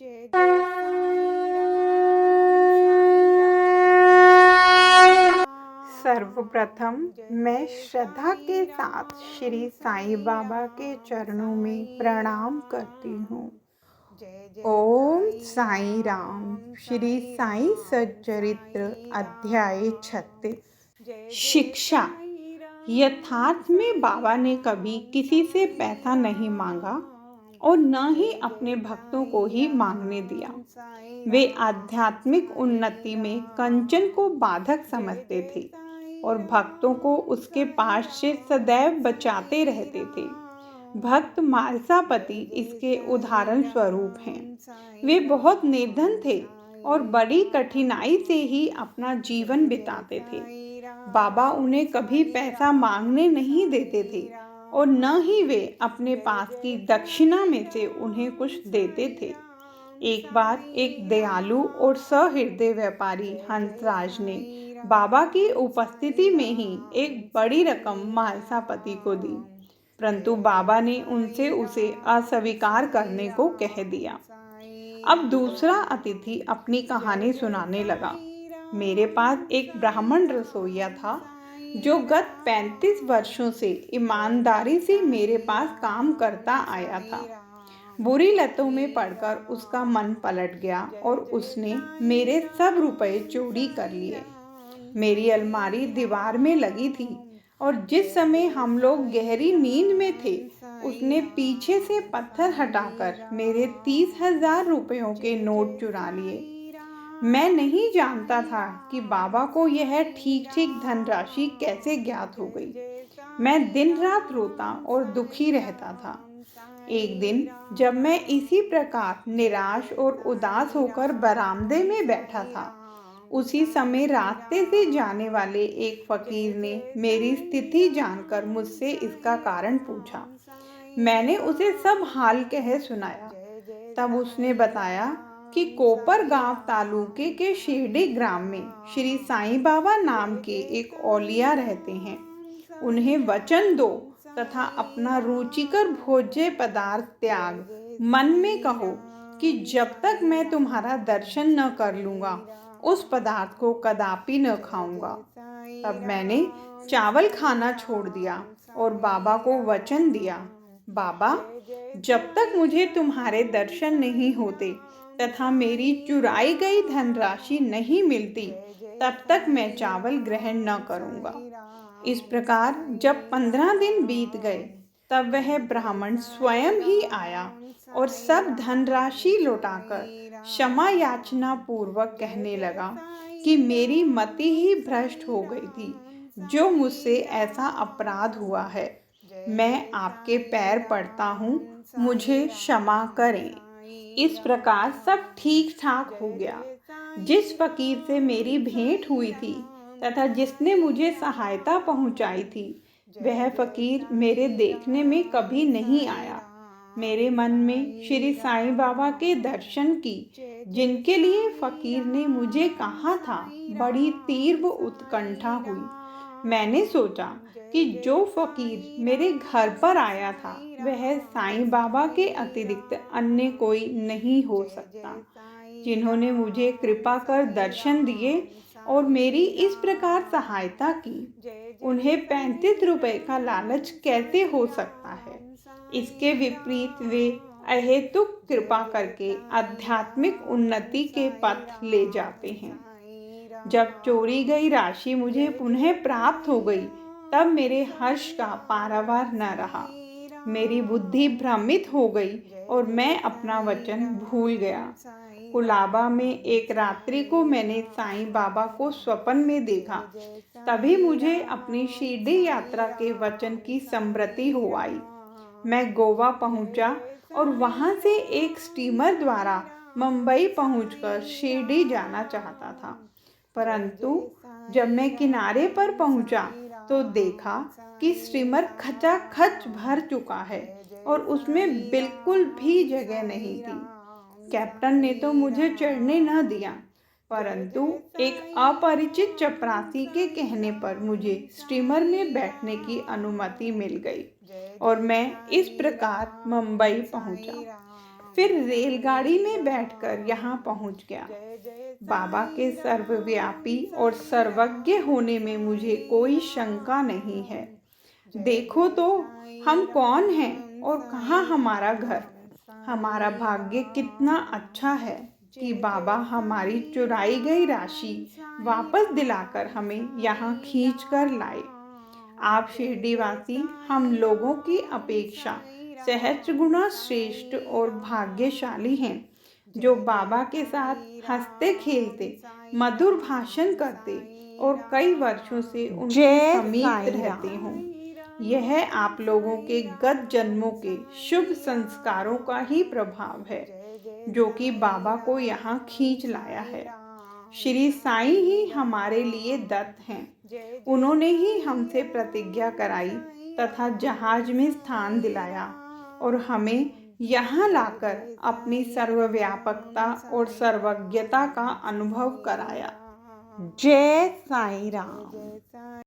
जय जय साईं राम। सर्वप्रथम मैं श्रद्धा के साथ श्री साईं बाबा के चरणों में प्रणाम करती हूँ। जय जय ओम साईं राम। श्री साईं सच्चरित्र अध्याय 36। शिक्षा। यथार्थ में बाबा ने कभी किसी से पैसा नहीं मांगा और न ही अपने भक्तों को ही मांगने दिया। वे आध्यात्मिक उन्नति में कंचन को बाधक समझते थे और भक्तों को उसके पास से सदैव बचाते रहते थे। भक्त मालसापति इसके उदाहरण स्वरूप हैं। वे बहुत निर्धन थे और बड़ी कठिनाई से ही अपना जीवन बिताते थे। बाबा उन्हें कभी पैसा मांगने नहीं देते थे और न ही वे अपने पास की दक्षिणा में से उन्हें कुछ देते थे। एक बार एक दयालु और सहृदय व्यापारी हंसराज ने बाबा की उपस्थिति में ही एक बड़ी रकम मालसापति को दी, परंतु बाबा ने उनसे उसे अस्वीकार करने को कह दिया। अब दूसरा अतिथि अपनी कहानी सुनाने लगा। मेरे पास एक ब्राह्मण रसोइया था जो गत 35 वर्षों से ईमानदारी से मेरे पास काम करता आया था। बुरी लतों में पड़कर उसका मन पलट गया और उसने मेरे सब रुपए चोरी कर लिए। मेरी अलमारी दीवार में लगी थी और जिस समय हम लोग गहरी नींद में थे, उसने पीछे से पत्थर हटाकर मेरे 30,000 रुपयों के नोट चुरा लिए। मैं नहीं जानता था कि बाबा को यह ठीक ठीक धनराशि कैसे ज्ञात हो गई। मैं दिन रात रोता और दुखी रहता था। एक दिन जब मैं इसी प्रकार निराश और उदास होकर बरामदे में बैठा था, उसी समय रास्ते से जाने वाले एक फकीर ने मेरी स्थिति जानकर मुझसे इसका कारण पूछा। मैंने उसे सब हाल कह सुनाया। तब उसने बताया कि कोपर गांव तालुके के शिरडी ग्राम में श्री साईं बाबा नाम के एक औलिया रहते हैं। उन्हें वचन दो तथा अपना रुचिकर भोज्य पदार्थ त्याग मन में कहो कि जब तक मैं तुम्हारा दर्शन न कर लूँगा उस पदार्थ को कदापि न खाऊंगा। तब मैंने चावल खाना छोड़ दिया और बाबा को वचन दिया, बाबा, जब तक मुझे तुम्हारे दर्शन नहीं होते तथा मेरी चुराई गई धनराशि नहीं मिलती, तब तक मैं चावल ग्रहण न करूंगा। इस प्रकार जब 15 दिन बीत गए, तब वह ब्राह्मण स्वयं ही आया और सब धनराशि लौटाकर क्षमा याचना पूर्वक कहने लगा कि मेरी मति ही भ्रष्ट हो गई थी, जो मुझसे ऐसा अपराध हुआ है। मैं आपके पैर पड़ता हूँ, मुझे क्षमा करें। इस प्रकार सब ठीक ठाक हो गया। जिस फकीर से मेरी भेंट हुई थी तथा जिसने मुझे सहायता पहुंचाई थी, वह फकीर मेरे देखने में कभी नहीं आया। मेरे मन में श्री साईं बाबा के दर्शन की, जिनके लिए फकीर ने मुझे कहा था, बड़ी तीव्र उत्कंठा हुई। मैंने सोचा कि जो फकीर मेरे घर पर आया था, वह साईं बाबा के अतिरिक्त अन्य कोई नहीं हो सकता। जिन्होंने मुझे कृपा कर दर्शन दिए और मेरी इस प्रकार सहायता की, उन्हें 35 रुपए का लालच कैसे हो सकता है। इसके विपरीत वे अहेतुक कृपा करके आध्यात्मिक उन्नति के पथ ले जाते हैं। जब चोरी गई राशि मुझे पुनः प्राप्त हो गई, तब मेरे हर्ष का पारावार न रहा। मेरी बुद्धि भ्रमित हो गई और मैं अपना वचन भूल गया। कुलाबा में एक रात्रि को मैंने साईं बाबा को स्वप्न में देखा। तभी मुझे अपनी शिरडी यात्रा के वचन की स्मृति हो आई। मैं गोवा पहुंचा और वहां से एक स्टीमर द्वारा मुंबई पहुंचकर शिरडी जाना चाहता था, परंतु जब मैं किनारे पर पहुंचा तो देखा कि स्टीमर खचाखच भर चुका है और उसमें बिल्कुल भी जगह नहीं थी। कैप्टन ने तो मुझे चढ़ने न दिया, परंतु एक अपरिचित चपरासी के कहने पर मुझे स्टीमर में बैठने की अनुमति मिल गई और मैं इस प्रकार मुंबई पहुंचा। फिर रेलगाड़ी में बैठकर यहाँ पहुँच गया। बाबा के सर्वव्यापी और सर्वज्ञ होने में मुझे कोई शंका नहीं है। देखो तो हम कौन हैं और कहाँ हमारा घर। हमारा भाग्य कितना अच्छा है कि बाबा हमारी चुराई गई राशि वापस दिलाकर हमें यहाँ खींच कर लाए। आप शिरडीवासी हम लोगों की अपेक्षा सहस्त्र गुना श्रेष्ठ और भाग्यशाली हैं, जो बाबा के साथ हंसते खेलते मधुर भाषण करते और कई वर्षों से उनके समीप रहते हों। यह आप लोगों के गत जन्मों के शुभ संस्कारों का ही प्रभाव है, जो कि बाबा को यहाँ खींच लाया है। श्री साईं ही हमारे लिए दत्त हैं। उन्होंने ही हमसे प्रतिज्ञा कराई तथा जहाज में स्थान दिलाया और हमें यहाँ लाकर अपनी सर्वव्यापकता और सर्वज्ञता का अनुभव कराया। जय साईं राम।